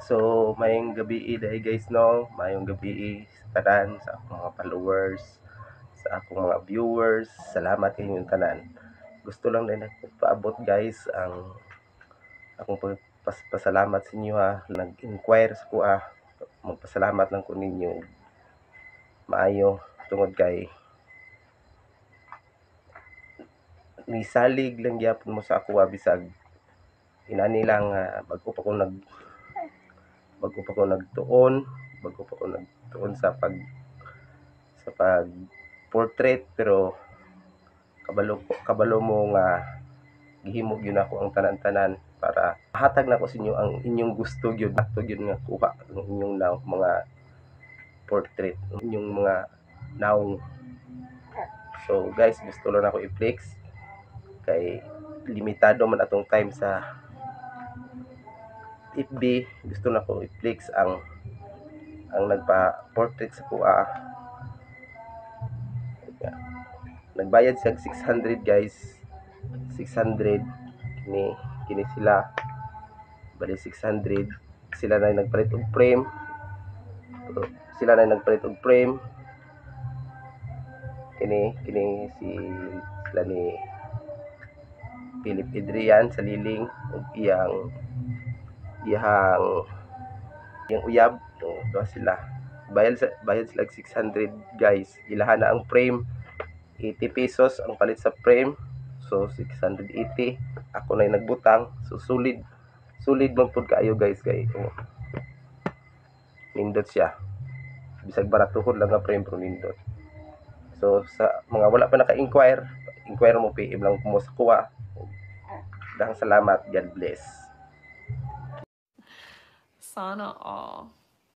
So, mayong gabi dahil guys no, mayong gabi sa tanan, sa akong mga followers, sa akong mga viewers. Salamat kayong tanan. Gusto lang din nagpaabot guys ang akong pasalamat sa inyo ha. Nag-inquire sa kuha. Magpasalamat lang ko ninyo. Maayo tungod kay nisalig lang gyapon mo sa ako bisag inani lang bago pa ko nagtuon, bago pa ko nagtuon sa pag portrait, pero kabalo mo nga gihimo gyud ako ang tanan-tanan para hatag na ko sa inyo ang inyong gusto gyud nga kuha ang inyong mga portrait, ang inyong mga naong. So guys, gusto lang ako i-flex kay limitado man atong time sa FB. Gusto na ko i-flex ang nagpa-portrait sa kuha. Nagbayad siya 600 guys, 600 kini sila, bali 600 sila na nagpalit og frame, kini sila ni Philip Adrian sa liling ug iyang uyab. Doon sila bayad sila 600 guys. Ilahan na ang frame, 80 pesos ang palit sa frame, so 680 ako na nagbutang. So solid man pud kaayo guys kay nindot siya, bisag baratuhon lang nga frame pero nindot. So sa mga wala pa naka-inquire mo, PM lang mo sa kuha. Dahang salamat, God bless. Sana all.